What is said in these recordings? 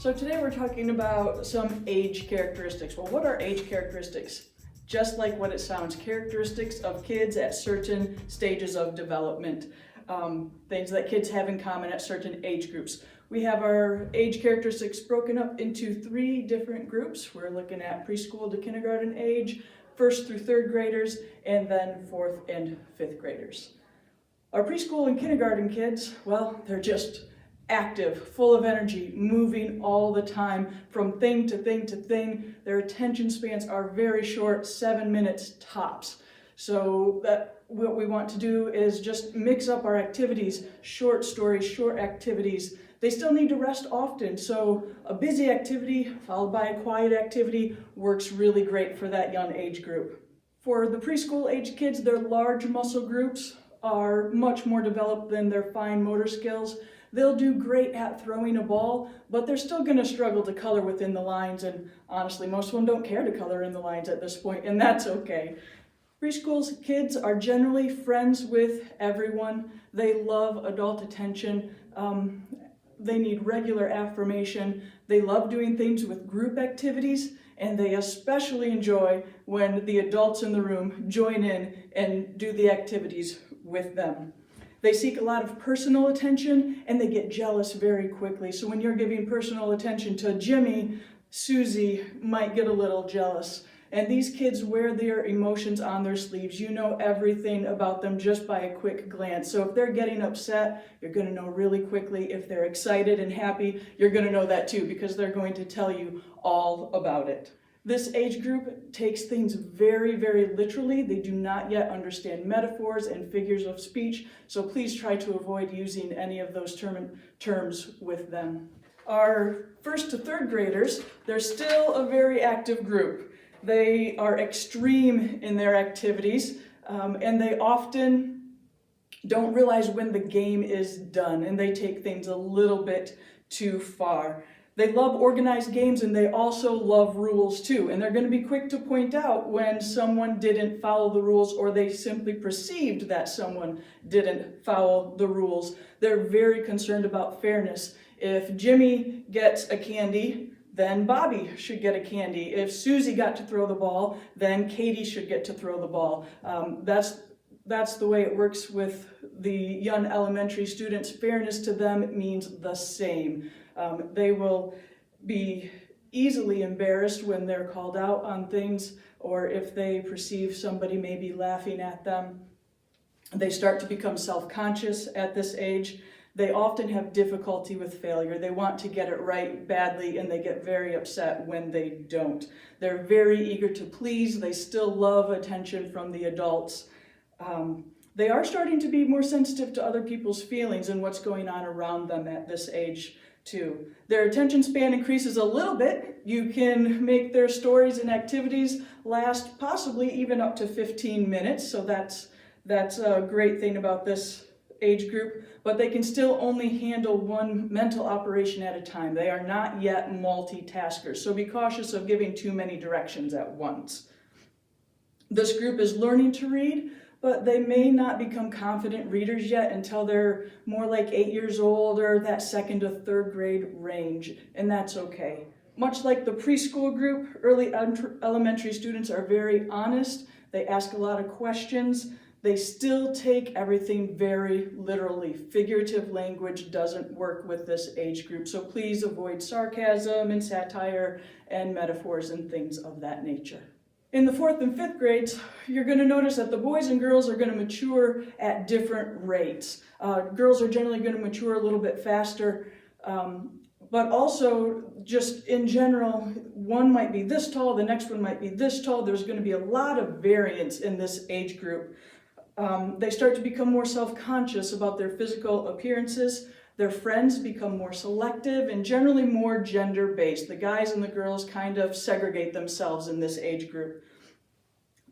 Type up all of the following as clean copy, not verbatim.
So today we're talking about some age characteristics. Well, what are age characteristics? Just like what it sounds, characteristics of kids at certain stages of development, things that kids have in common at certain age groups. We have our age characteristics broken up into 3 different groups. We're looking at preschool to kindergarten age, 1st through 3rd graders, and then 4th and 5th graders. Our preschool and kindergarten kids, well, they're just active, full of energy, moving all the time from thing to thing to thing. Their attention spans are very short, 7 minutes tops. So what we want to do is just mix up our activities, short stories, short activities. They still need to rest often, so a busy activity followed by a quiet activity works really great for that young age group. For the preschool age kids, their large muscle groups are much more developed than their fine motor skills. They'll do great at throwing a ball, but they're still going to struggle to color within the lines, and honestly, most of them don't care to color in the lines at this point, and that's okay. Preschool kids are generally friends with everyone. They love adult attention. They need regular affirmation. They love doing things with group activities, and they especially enjoy when the adults in the room join in and do the activities with them. They seek a lot of personal attention, and they get jealous very quickly. So when you're giving personal attention to Jimmy, Susie might get a little jealous. And these kids wear their emotions on their sleeves. You know everything about them just by a quick glance. So if they're getting upset, you're going to know really quickly. If they're excited and happy, you're going to know that too, because they're going to tell you all about it. This age group takes things very, very literally. They do not yet understand metaphors and figures of speech, so please try to avoid using any of those terms with them. Our 1st to 3rd graders, they're still a very active group. They are extreme in their activities, and they often don't realize when the game is done, and they take things a little bit too far. They love organized games, and they also love rules too, and they're going to be quick to point out when someone didn't follow the rules or they simply perceived that someone didn't follow the rules. They're very concerned about fairness. If Jimmy gets a candy, then Bobby should get a candy. If Susie got to throw the ball, then Katie should get to throw the ball. That's the way it works with the young elementary students. Fairness to them means the same. They will be easily embarrassed when they're called out on things, or if they perceive somebody may be laughing at them. They start to become self-conscious at this age. They often have difficulty with failure. They want to get it right badly, and they get very upset when they don't. They're very eager to please. They still love attention from the adults. They are starting to be more sensitive to other people's feelings and what's going on around them at this age too. Their attention span increases a little bit. You can make their stories and activities last possibly even up to 15 minutes, so that's a great thing about this age group, but they can still only handle one mental operation at a time. They are not yet multitaskers, so be cautious of giving too many directions at once. This group is learning to read, but they may not become confident readers yet until they're more like 8 years old or that 2nd to 3rd grade range, and that's okay. Much like the preschool group, early elementary students are very honest. They ask a lot of questions. They still take everything very literally. Figurative language doesn't work with this age group, so please avoid sarcasm and satire and metaphors and things of that nature. In the 4th and 5th grades, you're going to notice that the boys and girls are going to mature at different rates. Girls are generally going to mature a little bit faster, but also just in general, one might be this tall, the next one might be this tall. There's going to be a lot of variance in this age group. They start to become more self-conscious about their physical appearances. Their friends become more selective and generally more gender-based. The guys and the girls kind of segregate themselves in this age group.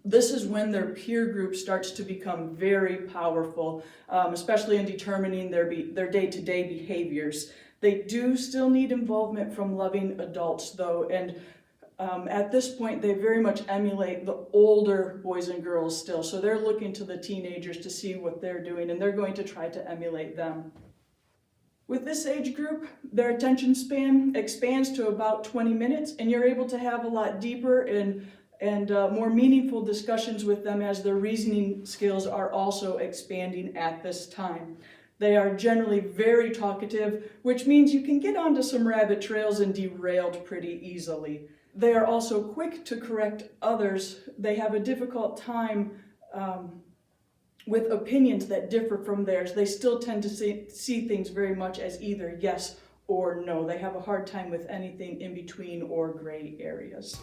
This is when their peer group starts to become very powerful, especially in determining their day-to-day behaviors. They do still need involvement from loving adults, though, and at this point, they very much emulate the older boys and girls still. So they're looking to the teenagers to see what they're doing, and they're going to try to emulate them. With this age group, their attention span expands to about 20 minutes, and you're able to have a lot deeper and more meaningful discussions with them as their reasoning skills are also expanding at this time. They are generally very talkative, which means you can get onto some rabbit trails and derailed pretty easily. They are also quick to correct others. They have a difficult time with opinions that differ from theirs. They still tend to see things very much as either yes or no. They have a hard time with anything in between or gray areas.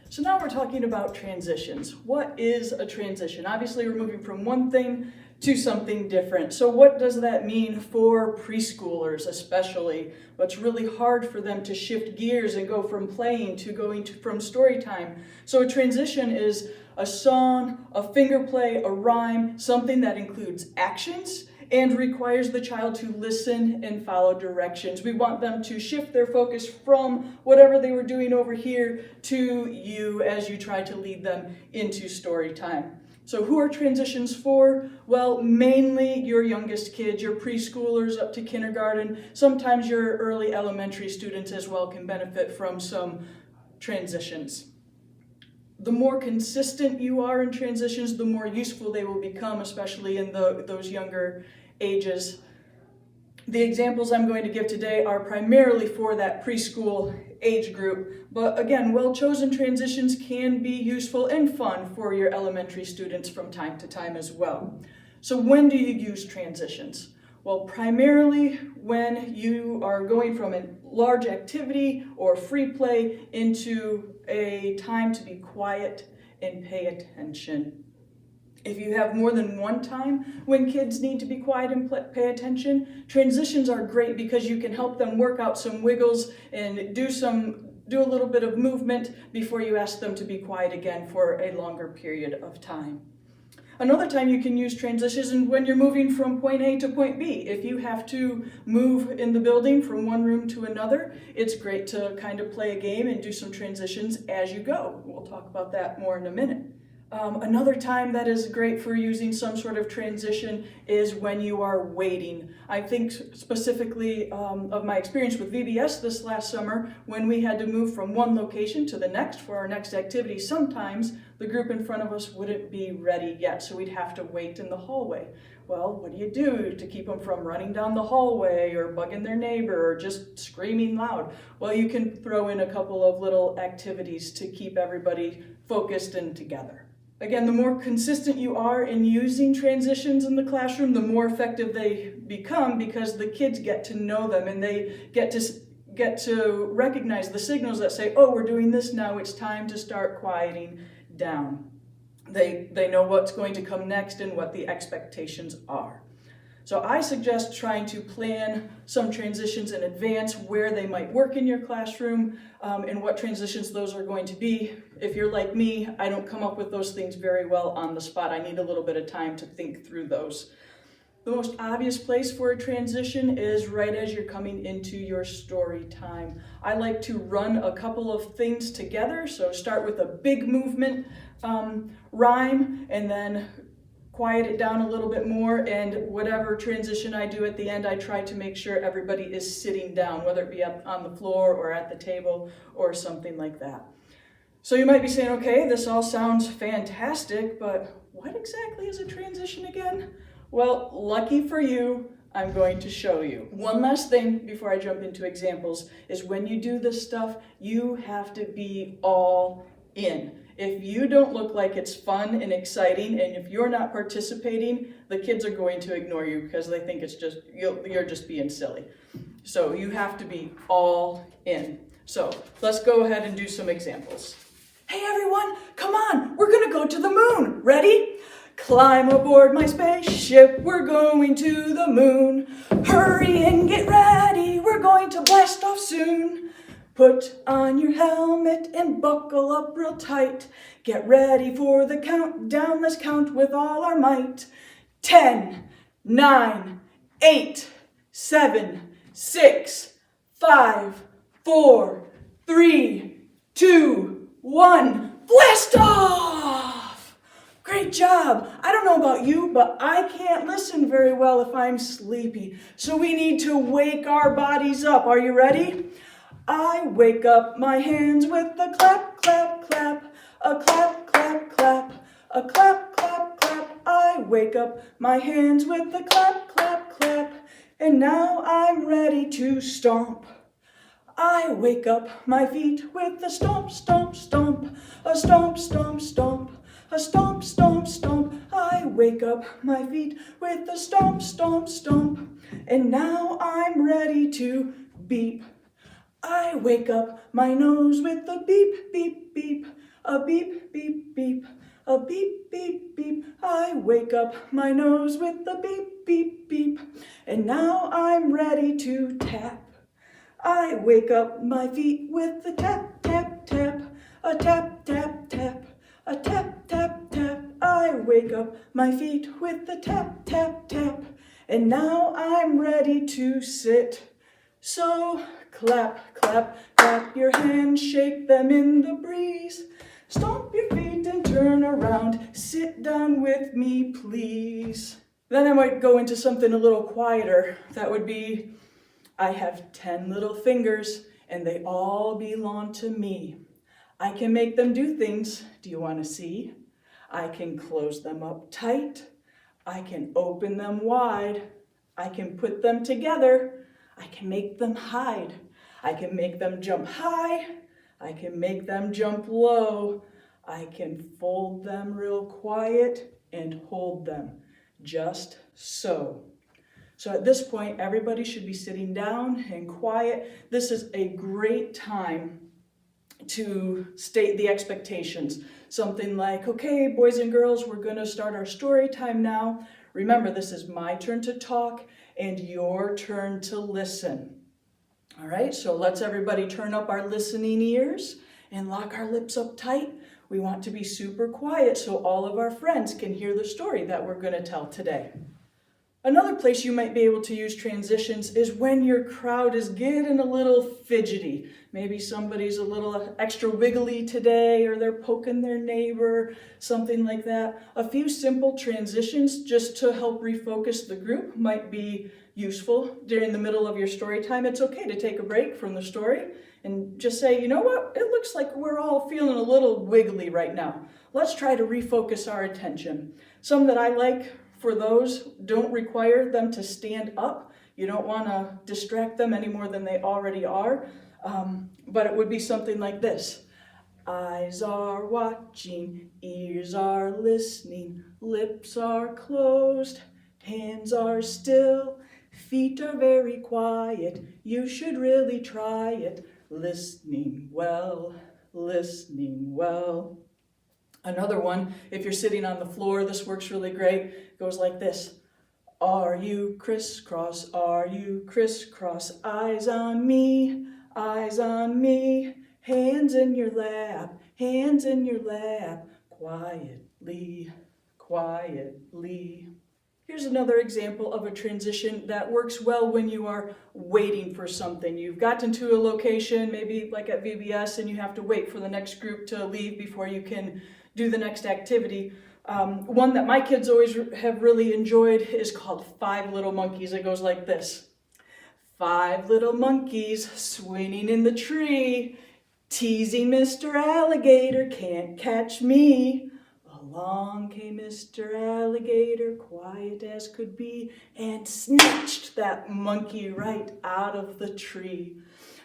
So now we're talking about transitions. What is a transition? Obviously, we're moving from one thing to something different. So what does that mean for preschoolers especially? It's really hard for them to shift gears and go from playing to from story time. So a transition is a song, a finger play, a rhyme, something that includes actions and requires the child to listen and follow directions. We want them to shift their focus from whatever they were doing over here to you as you try to lead them into story time. So who are transitions for? Well, mainly your youngest kids, your preschoolers up to kindergarten. Sometimes your early elementary students as well can benefit from some transitions. The more consistent you are in transitions, the more useful they will become, especially in those younger ages. The examples I'm going to give today are primarily for that preschool age group, but again, well-chosen transitions can be useful and fun for your elementary students from time to time as well. So when do you use transitions? Well, primarily when you are going from a large activity or free play into a time to be quiet and pay attention. If you have more than one time when kids need to be quiet and pay attention, transitions are great because you can help them work out some wiggles and do a little bit of movement before you ask them to be quiet again for a longer period of time. Another time you can use transitions is when you're moving from point A to point B. If you have to move in the building from one room to another, it's great to kind of play a game and do some transitions as you go. We'll talk about that more in a minute. Another time that is great for using some sort of transition is when you are waiting. I think specifically of my experience with VBS this last summer, when we had to move from one location to the next for our next activity, sometimes the group in front of us wouldn't be ready yet, so we'd have to wait in the hallway. Well, what do you do to keep them from running down the hallway or bugging their neighbor or just screaming loud? Well, you can throw in a couple of little activities to keep everybody focused and together. Again, the more consistent you are in using transitions in the classroom, the more effective they become because the kids get to know them and they get to recognize the signals that say, oh, we're doing this now, it's time to start quieting down. They know what's going to come next and what the expectations are. So I suggest trying to plan some transitions in advance, where they might work in your classroom, and what transitions those are going to be. If you're like me, I don't come up with those things very well on the spot. I need a little bit of time to think through those. The most obvious place for a transition is right as you're coming into your story time. I like to run a couple of things together, so start with a big movement rhyme, and then quiet it down a little bit more, and whatever transition I do at the end, I try to make sure everybody is sitting down, whether it be up on the floor or at the table or something like that. So you might be saying, okay, this all sounds fantastic, but what exactly is a transition again? Well, lucky for you, I'm going to show you. One last thing before I jump into examples is when you do this stuff, you have to be all in. If you don't look like it's fun and exciting, and if you're not participating, the kids are going to ignore you because they think it's just you're just being silly. So you have to be all in. So let's go ahead and do some examples. Hey everyone, come on, we're gonna go to the moon. Ready? Climb aboard my spaceship, we're going to the moon. Hurry and get ready, we're going to blast off soon. Put on your helmet and buckle up real tight. Get ready for the countdown, let's count with all our might. 10, 9, 8, 7, 6, 5, 4, 3, 2, 1. Blast off! Great Great job. I don't know about you, but I can't listen very well if I'm sleepy. So we need to wake our bodies up. Are you ready? I wake up my hands with a clap, clap, clap, a clap, clap, clap, a clap, clap, clap. I wake up my hands with a clap, clap, clap, and now I'm ready to stomp. I wake up my feet with a stomp, stomp, stomp, a stomp, stomp, stomp, a stomp, stomp, stomp. I wake up my feet with a stomp, stomp, stomp, and now I'm ready to beep. I wake up my nose with a beep, beep, beep, a beep, beep, beep, a beep, beep, beep. I wake up my nose with a beep, beep, beep, and now I'm ready to tap. I wake up my feet with a tap, tap, tap, a tap, tap, tap, a tap, tap, tap. I wake up my feet with a tap, tap, tap, and now I'm ready to sit. So clap, clap, clap your hands, shake them in the breeze. Stomp your feet and turn around. Sit down with me, please. Then I might go into something a little quieter. That would be, I have 10 little fingers and they all belong to me. I can make them do things. Do you want to see? I can close them up tight. I can open them wide. I can put them together. I can make them hide. I can make them jump high. I can make them jump low. I can fold them real quiet and hold them just so. So at this point, everybody should be sitting down and quiet. This is a great time to state the expectations. Something like, okay, boys and girls, we're going to start our story time now. Remember, this is my turn to talk and your turn to listen. All right, so let's everybody turn up our listening ears and lock our lips up tight. We want to be super quiet so all of our friends can hear the story that we're going to tell today. Another place you might be able to use transitions is when your crowd is getting a little fidgety. Maybe somebody's a little extra wiggly today, or they're poking their neighbor, something like that. A few simple transitions just to help refocus the group might be useful during the middle of your story time. It's okay to take a break from the story and just say, you know what, it looks like we're all feeling a little wiggly right now. Let's try to refocus our attention. Some that I like for those don't require them to stand up. You don't want to distract them any more than they already are. But it would be something like this. Eyes are watching, ears are listening, lips are closed, hands are still, feet are very quiet. You should really try it. Listening well, listening well. Another one, if you're sitting on the floor, this works really great, goes like this. Are you crisscross? Are you crisscross? Eyes on me, hands in your lap, hands in your lap, quietly, quietly. Here's another example of a transition that works well when you are waiting for something. You've gotten to a location, maybe like at VBS, and you have to wait for the next group to leave before you can do the next activity. One that my kids always have really enjoyed is called 5 Little Monkeys. It goes like this. 5 little monkeys swinging in the tree, teasing Mr. Alligator, can't catch me. Along came Mr. Alligator, quiet as could be, and snatched that monkey right out of the tree.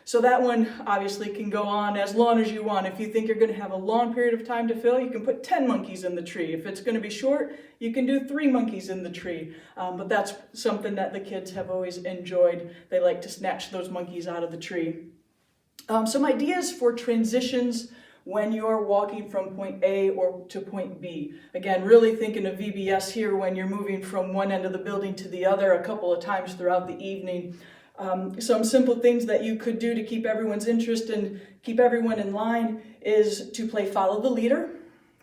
So that one obviously can go on as long as you want. If you think you're going to have a long period of time to fill, you can put 10 monkeys in the tree. If it's going to be short, you can do 3 monkeys in the tree. But that's something that the kids have always enjoyed. They like to snatch those monkeys out of the tree. Some ideas for transitions when you're walking from point A or to point B. Again, really thinking of VBS here when you're moving from one end of the building to the other a couple of times throughout the evening. Some simple things that you could do to keep everyone's interest and keep everyone in line is to play follow the leader.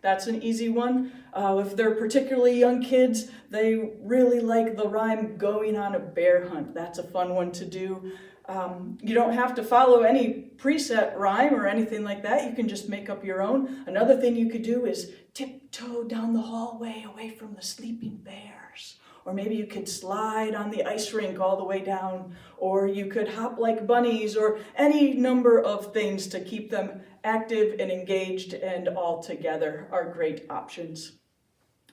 That's an easy one. If they're particularly young kids, they really like the rhyme going on a bear hunt. That's a fun one to do. You don't have to follow any preset rhyme or anything like that. You can just make up your own. Another thing you could do is tiptoe down the hallway away from the sleeping bears. Or maybe you could slide on the ice rink all the way down. Or you could hop like bunnies, or any number of things to keep them active and engaged and all together are great options.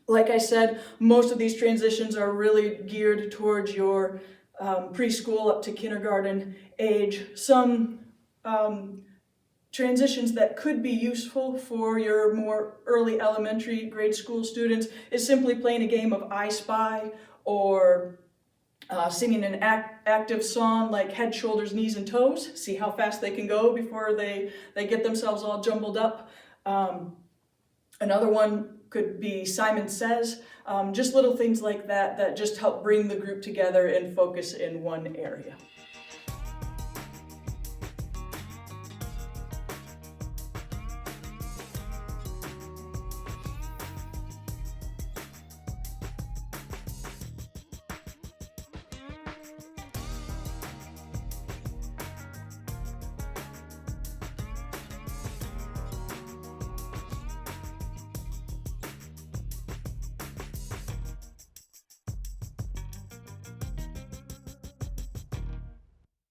Like I said, most of these transitions are really geared towards your preschool up to kindergarten age. Some transitions that could be useful for your more early elementary grade school students is simply playing a game of I Spy, or singing an active song like Head, Shoulders, Knees, and Toes. See how fast they can go before they get themselves all jumbled up. Another one could be Simon Says. Just little things like that that just help bring the group together and focus in one area.